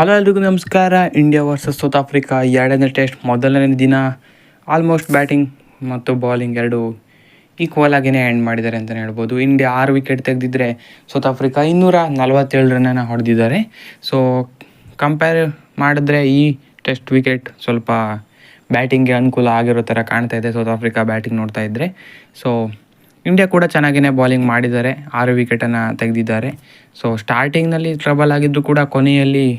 Hello ಎಲ್ರಿಗೂ ನಮಸ್ಕಾರ. India versus south Africa ಎರಡನೇ ಟೆಸ್ಟ್ ಮೊದಲನೇ ದಿನ ಆಲ್ಮೋಸ್ಟ್ ಬ್ಯಾಟಿಂಗ್ ಮತ್ತು ಬೌಲಿಂಗ್ ಎರಡು ಈಕ್ವಲ್ ಆಗಿಯೇ ಎಂಡ್ ಮಾಡಿದ್ದಾರೆ ಅಂತಲೇ ಹೇಳ್ಬೋದು. ಇಂಡಿಯಾ 6 ವಿಕೆಟ್ ತೆಗೆದಿದ್ದರೆ ಸೌತ್ ಆಫ್ರಿಕಾ 247 ರನ್ನನ್ನು ಹೊಡೆದಿದ್ದಾರೆ. ಸೊ ಕಂಪೇರ್ ಮಾಡಿದ್ರೆ ಈ ಟೆಸ್ಟ್ ವಿಕೆಟ್ ಸ್ವಲ್ಪ ಬ್ಯಾಟಿಂಗ್ಗೆ ಅನುಕೂಲ ಆಗಿರೋ ಥರ ಕಾಣ್ತಾ ಇದೆ ಸೌತ್ ಆಫ್ರಿಕಾ ಬ್ಯಾಟಿಂಗ್ ನೋಡ್ತಾ ಇದ್ದರೆ. ಸೊ ಇಂಡಿಯಾ ಕೂಡ ಚೆನ್ನಾಗಿಯೇ ಬೌಲಿಂಗ್ ಮಾಡಿದ್ದಾರೆ, 6 ವಿಕೆಟನ್ನು ತೆಗೆದಿದ್ದಾರೆ. ಸೊ ಸ್ಟಾರ್ಟಿಂಗ್ನಲ್ಲಿ ಟ್ರಬಲ್ ಆಗಿದ್ದರೂ ಕೂಡ ಕೊನೆಯಲ್ಲಿ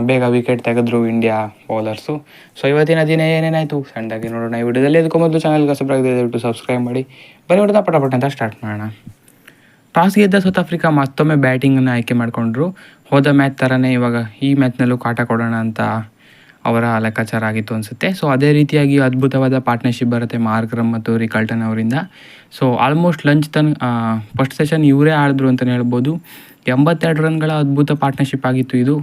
ಬೇಗ ವಿಕೆಟ್ ತೆಗೆದ್ರು ಇಂಡಿಯಾ ಬೌಲರ್ಸು. ಸೊ ಇವತ್ತಿನ ದಿನ ಏನೇನಾಯಿತು ಸಣ್ಣದಾಗಿ ನೋಡೋಣ ಈ ವಿಡಿಯೋದಲ್ಲಿ. ಅದಕ್ಕೂ ಮೊದಲು ಚಾನಲ್ಗೆ ದಯವಿಟ್ಟು ಸಬ್ಸ್ಕ್ರೈಬ್ ಮಾಡಿ. ಬನ್ನಿ ಹೊಡೆದ ಪಟ ಅಂತ ಸ್ಟಾರ್ಟ್ ಮಾಡೋಣ. ಟಾಸ್ ಗೆದ್ದ ಸೌತ್ ಆಫ್ರಿಕಾ ಮತ್ತೊಮ್ಮೆ ಬ್ಯಾಟಿಂಗನ್ನು ಆಯ್ಕೆ ಮಾಡಿಕೊಂಡ್ರು. ಹೋದ ಮ್ಯಾಚ್ ಥರನೇ ಇವಾಗ ಈ ಮ್ಯಾಚ್ನಲ್ಲೂ ಕಾಟ ಕೊಡೋಣ ಅಂತ ಅವರ ಲೆಕ್ಕಾಚಾರ ಆಗಿತ್ತು ಅನಿಸುತ್ತೆ. ಸೊ ಅದೇ ರೀತಿಯಾಗಿ ಅದ್ಭುತವಾದ ಪಾರ್ಟ್ನರ್ಶಿಪ್ ಬರುತ್ತೆ ಮಾರ್ಕ್ರಮ್ ಮತ್ತು ರಿಕಲ್ಟನ್ ಅವರಿಂದ. So almost lunch first session ಇವರೇ ಆಡಿದ್ರು ಅಂತಲೇ ಹೇಳ್ಬೋದು. 82 ರನ್ಗಳ ಅದ್ಭುತ ಪಾರ್ಟ್ನರ್ಶಿಪ್ ಆಗಿತ್ತು ಇದು.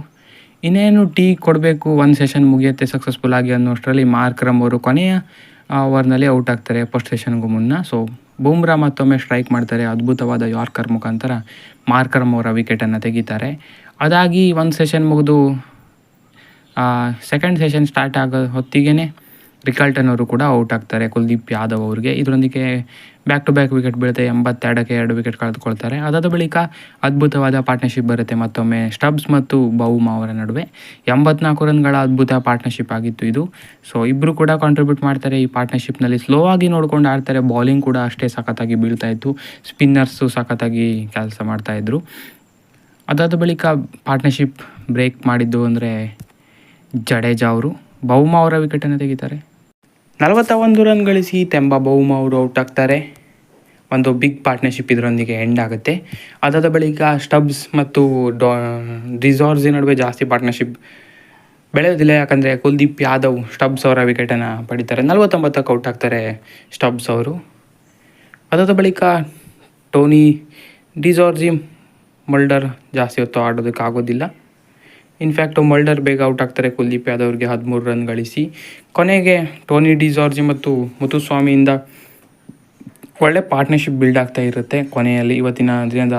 ಇನ್ನೇನು ಟೀ ಕೊಡಬೇಕು, ಒಂದು ಸೆಷನ್ ಮುಗಿಯುತ್ತೆ ಸಕ್ಸಸ್ಫುಲ್ ಆಗಿ ಅನ್ನೋಷ್ಟರಲ್ಲಿ ಮಾರ್ಕ್ರಮ್ ಅವರು ಕೊನೆಯ ಓವರ್ನಲ್ಲಿ ಔಟ್ ಆಗ್ತಾರೆ ಫಸ್ಟ್ ಸೆಷನ್ಗೂ ಮುನ್ನ. ಸೊ ಬೂಮ್ರಾ ಮತ್ತೊಮ್ಮೆ ಸ್ಟ್ರೈಕ್ ಮಾಡ್ತಾರೆ, ಅದ್ಭುತವಾದ ಯಾರ್ಕರ್ ಮುಖಾಂತರ ಮಾರ್ಕ್ರಮ್ ಅವರ ವಿಕೆಟನ್ನು ತೆಗಿತಾರೆ. ಅದಾಗಿ ಒಂದು ಸೆಷನ್ ಮುಗಿದು ಸೆಕೆಂಡ್ ಸೆಷನ್ ಸ್ಟಾರ್ಟ್ ಆಗೋ ಹೊತ್ತಿಗೆ ರಿಕಲ್ಟನ್ ಅವರು ಕೂಡ ಔಟ್ ಆಗ್ತಾರೆ ಕುಲ್ದೀಪ್ ಯಾದವ್ ಅವ್ರಿಗೆ. ಇದರೊಂದಿಗೆ ಬ್ಯಾಕ್ ಟು ಬ್ಯಾಕ್ ವಿಕೆಟ್ ಬೀಳುತ್ತೆ, 82ಕ್ಕೆ 2 ವಿಕೆಟ್ ಕಳೆದುಕೊಳ್ತಾರೆ. ಅದಾದ ಬಳಿಕ ಅದ್ಭುತವಾದ ಪಾರ್ಟ್ನರ್ಶಿಪ್ ಬರುತ್ತೆ ಮತ್ತೊಮ್ಮೆ ಸ್ಟಬ್ಸ್ ಮತ್ತು ಬೌಮಾ ಅವರ ನಡುವೆ. 84 ರನ್ಗಳ ಅದ್ಭುತ ಪಾರ್ಟ್ನರ್ಶಿಪ್ ಆಗಿತ್ತು ಇದು. ಸೊ ಇಬ್ಬರು ಕೂಡ ಕಾಂಟ್ರಿಬ್ಯೂಟ್ ಮಾಡ್ತಾರೆ ಈ ಪಾರ್ಟ್ನರ್ಶಿಪ್ನಲ್ಲಿ. ಸ್ಲೋ ಆಗಿ ನೋಡ್ಕೊಂಡು ಆಡ್ತಾರೆ, ಬೌಲಿಂಗ್ ಕೂಡ ಅಷ್ಟೇ ಸಖತ್ತಾಗಿ ಬೀಳ್ತಾಯಿತ್ತು, ಸ್ಪಿನ್ನರ್ಸು ಸಖತ್ತಾಗಿ ಕೆಲಸ ಮಾಡ್ತಾಯಿದ್ರು. ಅದಾದ ಬಳಿಕ ಪಾರ್ಟ್ನರ್ಶಿಪ್ ಬ್ರೇಕ್ ಮಾಡಿದ್ದು ಅಂದರೆ ಜಡೇಜಾ ಅವರು ಬೌಮಾ ಅವರ ವಿಕೆಟನ್ನು ತೆಗಿತಾರೆ. 41 ರನ್ ಗಳಿಸಿ ತೆಂಬ ಬೌಮಾ ಅವರು ಔಟ್ ಆಗ್ತಾರೆ. ಒಂದು ಬಿಗ್ ಪಾರ್ಟ್ನರ್ಶಿಪ್ ಇದರೊಂದಿಗೆ ಎಂಡ್ ಆಗುತ್ತೆ. ಅದಾದ ಬಳಿಕ ಸ್ಟಬ್ಸ್ ಮತ್ತು ಡಿಜಾರ್ಜಿ ನಡುವೆ ಜಾಸ್ತಿ ಪಾರ್ಟ್ನರ್ಶಿಪ್ ಬೆಳೆಯೋದಿಲ್ಲ, ಯಾಕಂದರೆ ಕುಲ್ದೀಪ್ ಯಾದವ್ ಸ್ಟಬ್ಸ್ ಅವರ ವಿಕೆಟನ್ನು ಪಡಿತಾರೆ. 49ಕ್ಕೆ ಔಟ್ ಆಗ್ತಾರೆ ಸ್ಟಬ್ಸ್ ಅವರು. ಅದಾದ ಬಳಿಕ ಟೋನಿ ಡಿಜಾರ್ಜಿ ಮಲ್ಡರ್ ಜಾಸ್ತಿ ಹೊತ್ತು ಆಡೋದಕ್ಕಾಗೋದಿಲ್ಲ. ಇನ್ಫ್ಯಾಕ್ಟು ಮಲ್ಡರ್ ಬೇಗ ಔಟ್ ಆಗ್ತಾರೆ ಕುಲ್ದೀಪ್ ಯಾದವ್ರಿಗೆ 13 ರನ್ ಗಳಿಸಿ. ಕೊನೆಗೆ ಟೋನಿ ಡಿಜಾರ್ಜಿ ಮತ್ತು ಮುತ್ತುಸ್ವಾಮಿಯಿಂದ ಒಳ್ಳೆ ಪಾರ್ಟ್ನರ್ಶಿಪ್ ಬಿಲ್ಡ್ ಆಗ್ತಾ ಇರುತ್ತೆ. ಕೊನೆಯಲ್ಲಿ ಇವತ್ತಿನ ದಿನದ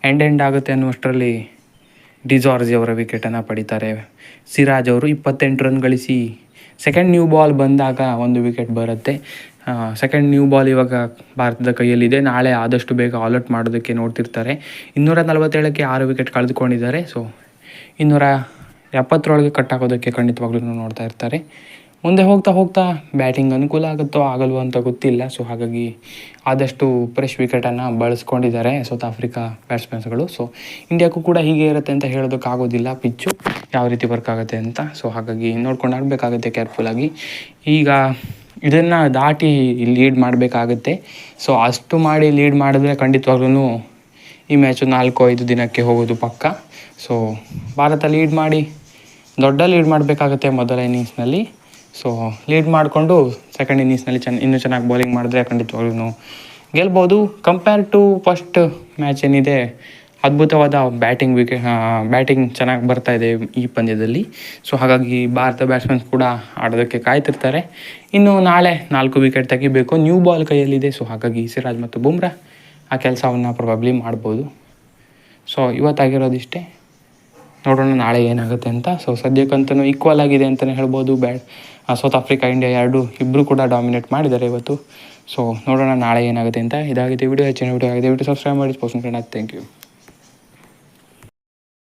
ಎಂಡ್ ಆಗುತ್ತೆ ಅನ್ನುವಷ್ಟರಲ್ಲಿ ಡಿಜಾರ್ಜಿ ಅವರ ವಿಕೆಟನ್ನು ಪಡಿತಾರೆ. ಸಿರಾಜ್ ಅವರು 28 ರನ್ ಗಳಿಸಿ ಸೆಕೆಂಡ್ ನ್ಯೂ ಬಾಲ್ ಬಂದಾಗ ಒಂದು ವಿಕೆಟ್ ಬರುತ್ತೆ. ಸೆಕೆಂಡ್ ನ್ಯೂ ಬಾಲ್ ಇವಾಗ ಭಾರತದ ಕೈಯಲ್ಲಿದೆ. ನಾಳೆ ಆದಷ್ಟು ಬೇಗ ಆಲ್ಔಟ್ ಮಾಡೋದಕ್ಕೆ ನೋಡ್ತಿರ್ತಾರೆ. 247ಕ್ಕೆ 6 ವಿಕೆಟ್ ಕಳೆದುಕೊಂಡಿದ್ದಾರೆ. ಸೊ 270 ಕಟ್ ಹಾಕೋದಕ್ಕೆ ಖಂಡಿತವಾಗ್ಲೂ ನೋಡ್ತಾ ಇರ್ತಾರೆ. ಮುಂದೆ ಹೋಗ್ತಾ ಬ್ಯಾಟಿಂಗ್ ಅನುಕೂಲ ಆಗುತ್ತೋ ಆಗಲ್ವೋ ಅಂತ ಗೊತ್ತಿಲ್ಲ. ಸೊ ಹಾಗಾಗಿ ಆದಷ್ಟು ಫ್ರೆಶ್ ವಿಕೆಟನ್ನು ಬಳಸ್ಕೊಂಡಿದ್ದಾರೆ ಸೌತ್ ಆಫ್ರಿಕಾ ಬ್ಯಾಟ್ಸ್ಮನ್ಸ್ಗಳು. ಸೊ ಇಂಡಿಯಾಕ್ಕೂ ಕೂಡ ಹೀಗೆ ಇರುತ್ತೆ ಅಂತ ಹೇಳೋದಕ್ಕಾಗೋದಿಲ್ಲ, ಪಿಚ್ಚು ಯಾವ ರೀತಿ ವರ್ಕ್ ಆಗುತ್ತೆ ಅಂತ. ಸೊ ಹಾಗಾಗಿ ನೋಡ್ಕೊಂಡು ಆಡಬೇಕಾಗುತ್ತೆ ಕೇರ್ಫುಲ್ಲಾಗಿ. ಈಗ ಇದನ್ನು ದಾಟಿ ಲೀಡ್ ಮಾಡಬೇಕಾಗುತ್ತೆ. ಸೊ ಅಷ್ಟು ಮಾಡಿ ಲೀಡ್ ಮಾಡಿದ್ರೆ ಖಂಡಿತವಾಗ್ಲೂ ಈ ಮ್ಯಾಚು 4-5 ದಿನಕ್ಕೆ ಹೋಗೋದು ಪಕ್ಕ. ಸೊ ಭಾರತ ಲೀಡ್ ಮಾಡಿ ದೊಡ್ಡ ಲೀಡ್ ಮಾಡಬೇಕಾಗುತ್ತೆ ಮೊದಲ ಇನ್ನಿಂಗ್ಸ್ನಲ್ಲಿ. ಸೊ ಲೀಡ್ ಮಾಡಿಕೊಂಡು ಸೆಕೆಂಡ್ ಇನ್ನಿಂಗ್ಸ್ನಲ್ಲಿ ಇನ್ನೂ ಚೆನ್ನಾಗಿ ಬೌಲಿಂಗ್ ಮಾಡಿದ್ರೆ ಖಂಡಿತವಾಗ್ಲೂ ಗೆಲ್ಬೋದು. ಕಂಪೇರ್ ಟು ಫಸ್ಟ್ ಮ್ಯಾಚ್ ಏನಿದೆ, ಅದ್ಭುತವಾದ ಬ್ಯಾಟಿಂಗ್ ಚೆನ್ನಾಗಿ ಬರ್ತಾಯಿದೆ ಈ ಪಂದ್ಯದಲ್ಲಿ. ಸೊ ಹಾಗಾಗಿ ಭಾರತ ಬ್ಯಾಟ್ಸ್ಮನ್ಸ್ ಕೂಡ ಆಡೋದಕ್ಕೆ ಕಾಯ್ತಿರ್ತಾರೆ. ಇನ್ನು ನಾಳೆ 4 ವಿಕೆಟ್ ತೆಗಿಬೇಕು, ನ್ಯೂ ಬಾಲ್ ಕೈಯಲ್ಲಿದೆ. ಸೊ ಹಾಗಾಗಿ ಸಿರಾಜ್ ಮತ್ತು ಬುಮ್ರಾ ಆ ಕೆಲಸವನ್ನು ಪ್ರಾಬಬ್ಲಿ ಮಾಡ್ಬೋದು. ಸೊ ಇವತ್ತಾಗಿರೋದಿಷ್ಟೇ, ನೋಡೋಣ ನಾಳೆ ಏನಾಗುತ್ತೆ ಅಂತ. ಸೊ ಸದ್ಯಕ್ಕಂತೂ ಈಕ್ವಲ್ ಆಗಿದೆ ಅಂತಲೇ ಹೇಳ್ಬೋದು. ಸೌತ್ ಆಫ್ರಿಕಾ ಇಂಡಿಯಾ ಇಬ್ಬರು ಕೂಡ ಡಾಮಿನೇಟ್ ಮಾಡಿದ್ದಾರೆ ಇವತ್ತು. ಸೊ ನೋಡೋಣ ನಾಳೆ ಏನಾಗುತ್ತೆ ಅಂತ. ಇದಾಗಿದೆ ವಿಡಿಯೋ. ಹೆಚ್ಚಿನ ವಿಡಿಯೋ ಆಗಿದೆ, ಸಬ್ಸ್ಕ್ರೈಬ್ ಮಾಡಿ. Thank you.